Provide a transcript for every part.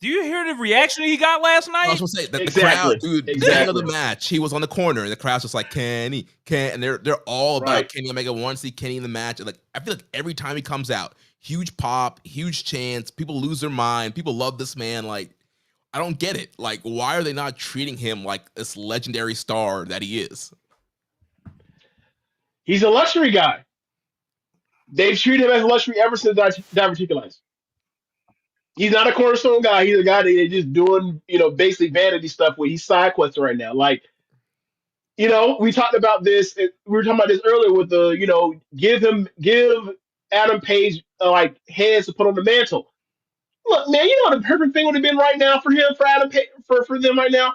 Do you hear the reaction he got last night? I was gonna say that the crowd, dude. Beginning of the match, he was on the corner, and the crowd's just like Kenny, and they're all about Kenny Omega. Want to see Kenny in the match, and like I feel like every time he comes out, huge pop, huge chants. People lose their mind. People love this man. Like I don't get it. Like why are they not treating him like this legendary star that he is? He's a luxury guy. They've treated him as a luxury ever since diverticulitis. He's not a cornerstone guy. He's a guy that is just doing, basically vanity stuff where he's side questing right now. Like, we talked about this. We were talking about this earlier with the, give Adam Page like heads to put on the mantle. Look, man, you know what the perfect thing would have been right now for him, for Adam Page, for them right now.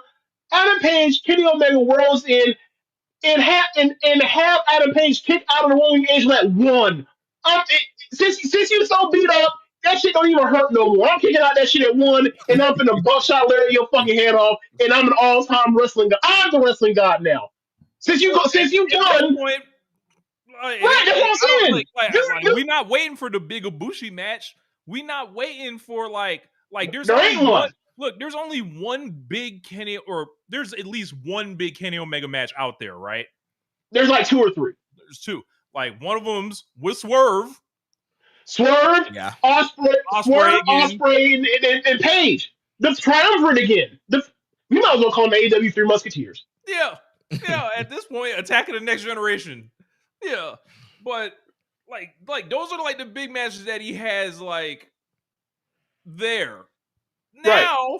Adam Page, Kenny Omega whirls in and have Adam Page kick out of the Rolling Angel at one. Since you're so beat up, that shit don't even hurt no more. I'm kicking out that shit at one, and I'm finna buckshot Larry your fucking head off, and I'm an all-time wrestling god. I'm the wrestling god now. Since you done, right? That's what I'm saying. We're not waiting for the big Ibushi match. We're not waiting for like there's there ain't one. Look, there's only one big Kenny, or there's at least one big Kenny Omega match out there, right? There's like two or three. There's two. Like one of them's with Swerve. Yeah. Osprey, and Page. The triumvirate again. We might as well call them the AEW Three Musketeers. Yeah. At this point, attacking the next generation. Yeah, but like those are like the big matches that he has like there. Now,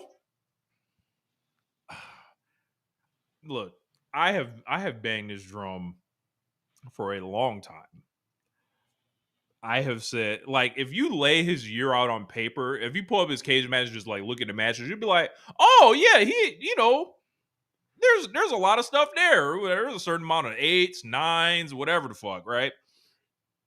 look, I have banged this drum for a long time. I have said, like, if you lay his year out on paper, if you pull up his cage matches, just like look at the matches, you'd be like, oh yeah, there's a lot of stuff there. There's a certain amount of 8s, 9s, whatever the fuck, right?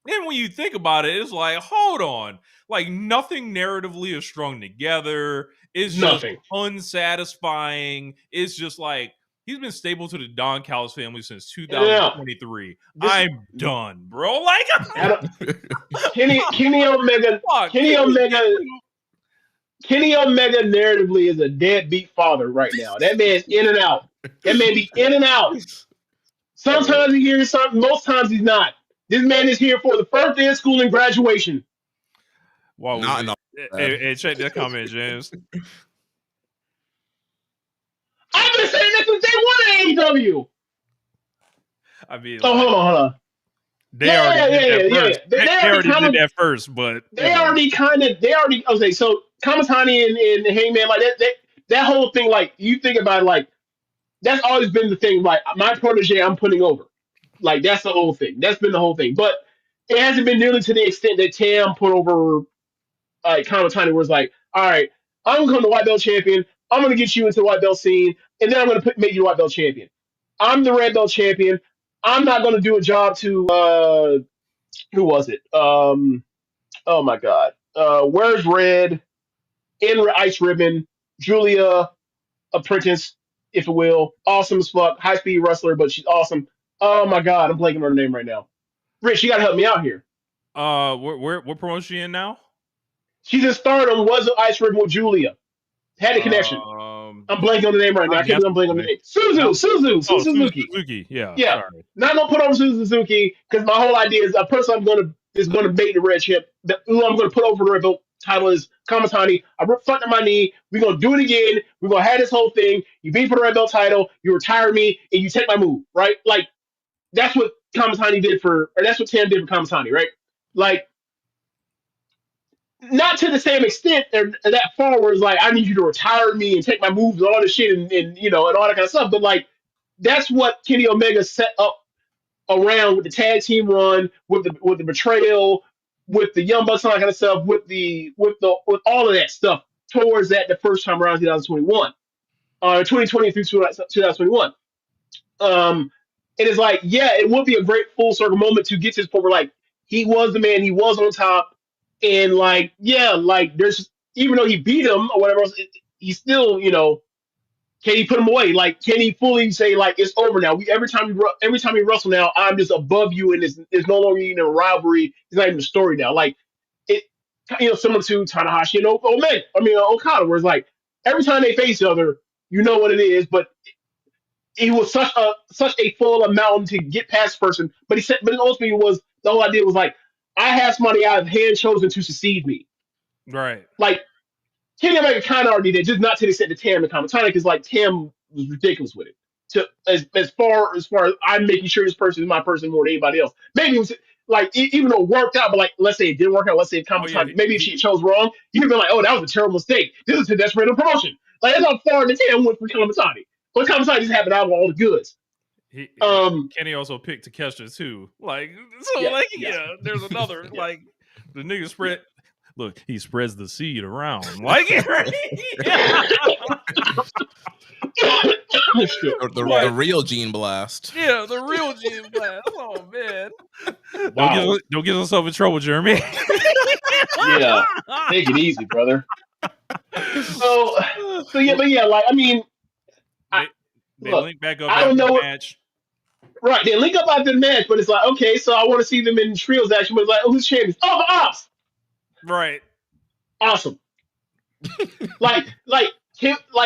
And when you think about it, it's like, hold on. Like, nothing narratively is strung together. It's just unsatisfying. It's just like, he's been stable to the Don Callis family since 2023. I'm done, bro. Like, Kenny Omega narratively is a deadbeat father right now. That man's in and out. That man be in and out. Sometimes he hears something, most times he's not. This man is here for the first day of school and graduation. Wow. Hey, check that comment, James. I've been saying this since day one at AEW. I mean, hold on. They already did that first, but they already. Okay, so Kamatani and Hangman, like that whole thing, like you think about it, like that's always been the thing. Like my protege, I'm putting over. Like that's the whole thing. That's been the whole thing. But it hasn't been nearly to the extent that Tam put over like Kamatani was like, all right, I'm gonna come to white belt champion. I'm gonna get you into the white belt scene, and then I'm gonna make you a white belt champion. I'm the red belt champion. I'm not gonna do a job to who was it? Oh my god. Where's Red? In Ice Ribbon, Julia Apprentice, if you will. Awesome as fuck. High speed wrestler, but she's awesome. Oh my god, I'm blanking on her name right now. Rich, you gotta help me out here. What promotion she in now? She's in Stardom. Was an Ice Ribbon with Julia. Had a connection. I'm blanking on the name right now. I can't believe I'm blanking on the name. Suzuki. Yeah. Sorry. Not gonna put over Suzuki because my whole idea is a person I'm gonna bait the red chip. Who I'm gonna put over the red belt title is Kamatani. I fucked up my knee. We're gonna do it again. We're gonna have this whole thing. You beat for the red belt title. You retire me, and you take my move. Right? Like that's what Kamatani did or that's what Tam did for Kamatani. Right? Like. Not to the same extent that far where it's like I need you to retire me and take my moves and all this shit and all that kind of stuff. But like that's what Kenny Omega set up around with the tag team run, with the betrayal, with the Young Bucks and all that kind of stuff, with all of that stuff towards the first time around 2021, 2020 through 2021. And it's like, yeah, it would be a great full circle moment to get to this point where like he was the man, he was on top. And like, yeah, like there's even though he beat him or whatever else, he still, can he put him away? Like, can he fully say like it's over now? Every time we wrestle now, I'm just above you, and it's no longer even a rivalry. It's not even a story now. Like, similar to Tanahashi and Omega. Okada, where it's like every time they face each other, you know what it is, but he was such a full amount to get past the person. But he said, but ultimately was the whole idea was like, I have somebody I have hand chosen to succeed me. Right. Like Kenny Omega kind of already did, just not to the extent that Tam and Kamatani, because like Tam was ridiculous with it. To as far as I'm making sure this person is my person more than anybody else. Maybe it was like even though it worked out, but like let's say it didn't work out. Let's say Oh yeah. Kamatani, maybe if she chose wrong, you'd be like, oh, that was a terrible mistake. This is a desperate promotion. Like that's how far the Tam went for Kamatani. But Kamatani just happened out of all the goods. Kenny also picked Takeshita too. Like so, Yeah, like yeah. yeah, there's another Yeah. like the nigga spread. Look, he spreads the seed around. Like Shit. the real Gene Blast. yeah, the real Gene Blast. Oh man. Wow. Don't get yourself in trouble, Jeremy. Yeah. Take it easy, brother. So yeah, but yeah, like I mean, they look, link back up I after don't know the what. match. Right, they link up after the match, but it's like, okay, so I want to see them in trios action. But it's like, oh, who's champions? Oh, the Ops. Right. Awesome. like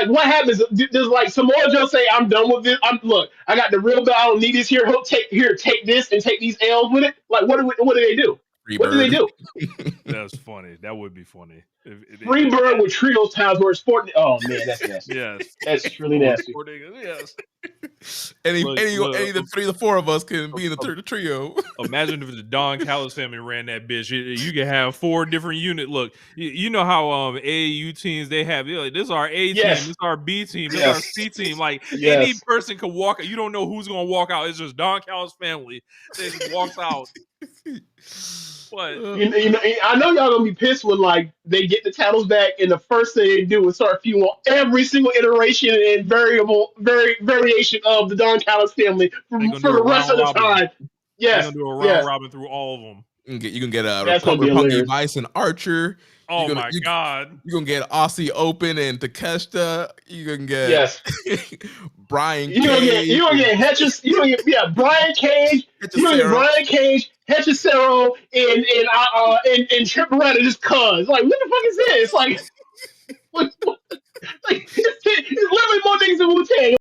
what happens? Does like Samoa Joe say, "I'm done with this. Look, I got the real belt. I don't need this here. Take this and take these L's with it." Like, what do they do? What do they do? That's funny. That would be funny. Freebird with trios times where it's sporting. Oh man, that's nasty. Yes. That's really nasty. Yes. Any of the 3 or 4 of us can be in the trio. Imagine if the Don Callis family ran that bitch. You could have 4 different units. Look, you know how AAU teams they have. Like, this is our A team, this is our B team, this is our C team. Like any person can walk. You don't know who's gonna walk out. It's just Don Callis family that just walks out. But I know y'all gonna be pissed when like they get the titles back, and the first thing they do is start fueling every single iteration and variation of the Don Callis family for the rest of the time. Yes, they're gonna do a round robin through all of them. You can get a That's gonna be Punky hilarious. Vice and Archer. Oh my god! You're gonna get Aussie Open and Takeshita. You can get Brian. You gonna get Hetches. You gonna get Brian Cage. You gonna get Brian Cage, Hechicero, and Trip Beretta just cuz. Like, what the fuck is this? Like, like it's literally more things than Wu-Tang.